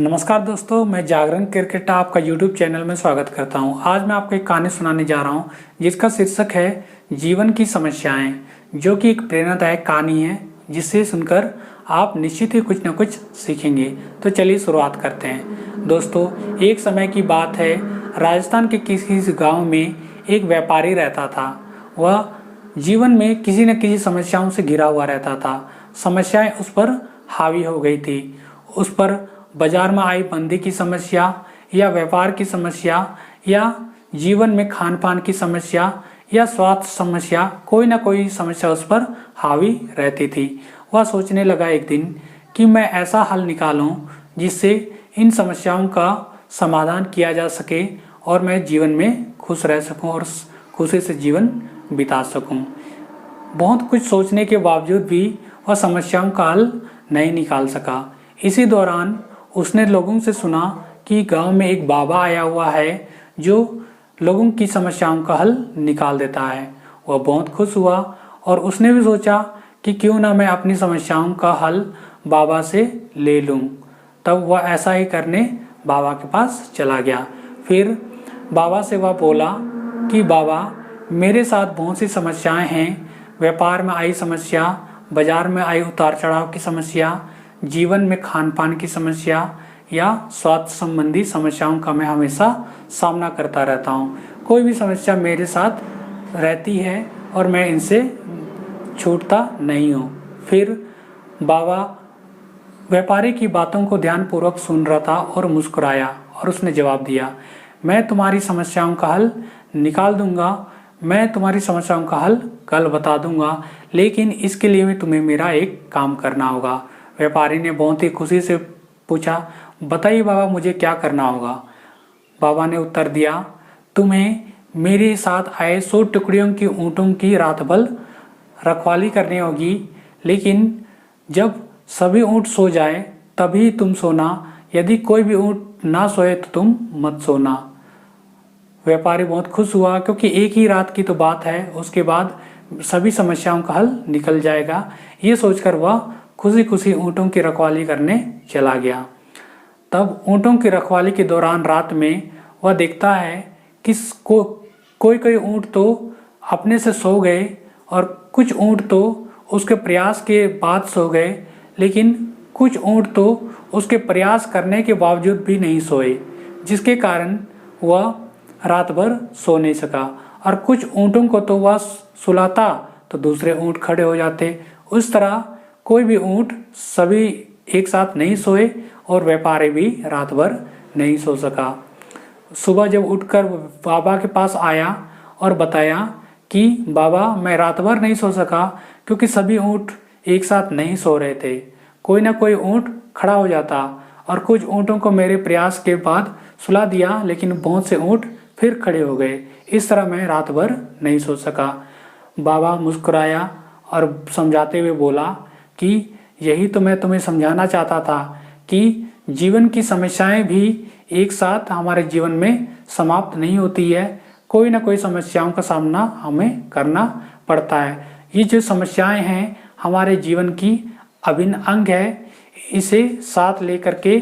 नमस्कार दोस्तों, मैं जागरण क्रिकेट आपका यूट्यूब चैनल में स्वागत करता हूं। आज मैं आपको एक कहानी सुनाने जा रहा हूं जिसका शीर्षक है जीवन की समस्याएं, जो कि एक प्रेरणादायक कहानी है जिसे सुनकर आप निश्चित ही कुछ न कुछ सीखेंगे। तो चलिए शुरुआत करते हैं। दोस्तों, एक समय की बात है, राजस्थान के किसी गाँव में एक व्यापारी रहता था। वह जीवन में किसी न किसी समस्याओं से घिरा हुआ रहता था। समस्याएं उस पर हावी हो गई थी। उस पर बाजार में आई मंदी की समस्या या व्यापार की समस्या या जीवन में खान पान की समस्या या स्वास्थ्य समस्या, कोई ना कोई समस्या उस पर हावी रहती थी। वह सोचने लगा एक दिन कि मैं ऐसा हल निकालूं जिससे इन समस्याओं का समाधान किया जा सके और मैं जीवन में खुश रह सकूं और खुशी से जीवन बिता सकूं। बहुत कुछ सोचने के बावजूद भी वह समस्याओं का हल नहीं निकाल सका। इसी दौरान उसने लोगों से सुना कि गांव में एक बाबा आया हुआ है जो लोगों की समस्याओं का हल निकाल देता है। वह बहुत खुश हुआ और उसने भी सोचा कि क्यों ना मैं अपनी समस्याओं का हल बाबा से ले लूं। तब वह ऐसा ही करने बाबा के पास चला गया। फिर बाबा से वह बोला कि बाबा, मेरे साथ बहुत सी समस्याएं हैं। व्यापार में आई समस्या, बाजार में आई उतार चढ़ाव की समस्या, जीवन में खान पान की समस्या या स्वास्थ्य संबंधी समस्याओं का मैं हमेशा सामना करता रहता हूँ। कोई भी समस्या मेरे साथ रहती है और मैं इनसे छूटता नहीं हूँ। फिर बाबा व्यापारी की बातों को ध्यानपूर्वक सुन रहा था और मुस्कुराया और उसने जवाब दिया, मैं तुम्हारी समस्याओं का हल निकाल दूंगा। मैं तुम्हारी समस्याओं का हल कल बता दूंगा, लेकिन इसके लिए भी तुम्हें मेरा एक काम करना होगा। व्यापारी ने बहुत ही खुशी से पूछा, बताइए बाबा, मुझे क्या करना होगा। बाबा ने उत्तर दिया, तुम्हें मेरे साथ आए 100 टुकड़ियों की ऊँटों की रात भर रखवाली करनी होगी, लेकिन जब सभी ऊँट सो जाए तभी तुम सोना। यदि कोई भी ऊँट ना सोए तो तुम मत सोना। व्यापारी बहुत खुश हुआ क्योंकि एक ही रात की तो बात है, उसके बाद सभी समस्याओं का हल निकल जाएगा। ये सोचकर वह खुशी खुशी ऊँटों की रखवाली करने चला गया। तब ऊँटों की रखवाली के दौरान रात में वह देखता है कि कोई ऊँट तो अपने से सो गए और कुछ ऊँट तो उसके प्रयास के बाद सो गए, लेकिन कुछ ऊँट तो उसके प्रयास करने के बावजूद भी नहीं सोए, जिसके कारण वह रात भर सो नहीं सका। और कुछ ऊँटों को तो वह सुलाता तो दूसरे ऊँट खड़े हो जाते। उस तरह कोई भी ऊँट सभी एक साथ नहीं सोए और व्यापारी भी रात भर नहीं सो सका। सुबह जब उठकर बाबा के पास आया और बताया कि बाबा, मैं रात भर नहीं सो सका क्योंकि सभी ऊँट एक साथ नहीं सो रहे थे। कोई ना कोई ऊँट खड़ा हो जाता और कुछ ऊँटों को मेरे प्रयास के बाद सुला दिया, लेकिन बहुत से ऊँट फिर खड़े हो गए। इस तरह मैं रात भर नहीं सो सका। बाबा मुस्कुराया और समझाते हुए बोला कि यही तो मैं तुम्हें समझाना चाहता था कि जीवन की समस्याएं भी एक साथ हमारे जीवन में समाप्त नहीं होती है। कोई ना कोई समस्याओं का सामना हमें करना पड़ता है। ये जो समस्याएं हैं हमारे जीवन की अभिन्न अंग है। इसे साथ लेकर के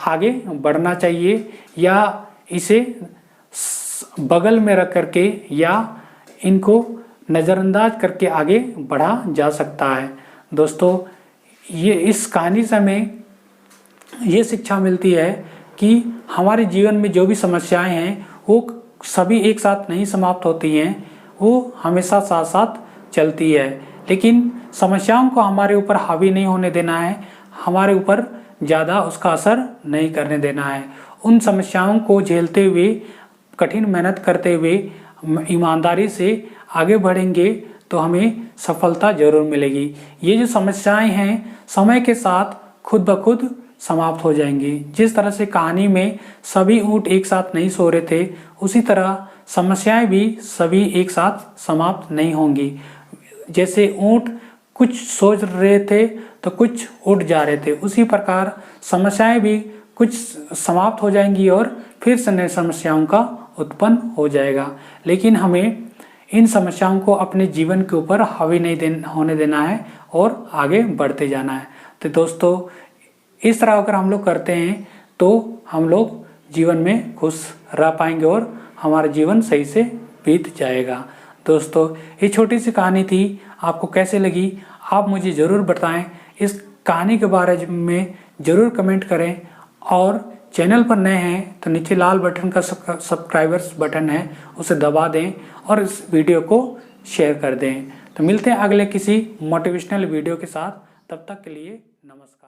आगे बढ़ना चाहिए या इसे बगल में रख करके या इनको नज़रअंदाज करके आगे बढ़ा जा सकता है। दोस्तों, ये इस कहानी से हमें ये शिक्षा मिलती है कि हमारे जीवन में जो भी समस्याएं हैं वो सभी एक साथ नहीं समाप्त होती हैं, वो हमेशा साथ साथ चलती है। लेकिन समस्याओं को हमारे ऊपर हावी नहीं होने देना है, हमारे ऊपर ज़्यादा उसका असर नहीं करने देना है। उन समस्याओं को झेलते हुए, कठिन मेहनत करते हुए ईमानदारी से आगे बढ़ेंगे तो हमें सफलता जरूर मिलेगी। ये जो समस्याएं हैं समय के साथ खुद ब खुद समाप्त हो जाएंगी। जिस तरह से कहानी में सभी ऊँट एक साथ नहीं सो रहे थे, उसी तरह समस्याएं भी सभी एक साथ समाप्त नहीं होंगी। जैसे ऊँट कुछ सोच रहे थे तो कुछ उठ जा रहे थे, उसी प्रकार समस्याएं भी कुछ समाप्त हो जाएंगी और फिर से नई समस्याओं का उत्पन्न हो जाएगा। लेकिन हमें इन समस्याओं को अपने जीवन के ऊपर हावी नहीं होने देना है और आगे बढ़ते जाना है। तो दोस्तों, इस तरह अगर हम लोग करते हैं तो हम लोग जीवन में खुश रह पाएंगे और हमारा जीवन सही से बीत जाएगा। दोस्तों, ये छोटी सी कहानी थी, आपको कैसे लगी आप मुझे ज़रूर बताएं। इस कहानी के बारे में ज़रूर कमेंट करें और चैनल पर नए हैं तो नीचे लाल बटन का सब्सक्राइबर्स बटन है, उसे दबा दें और इस वीडियो को शेयर कर दें। तो मिलते हैं अगले किसी मोटिवेशनल वीडियो के साथ, तब तक के लिए नमस्कार।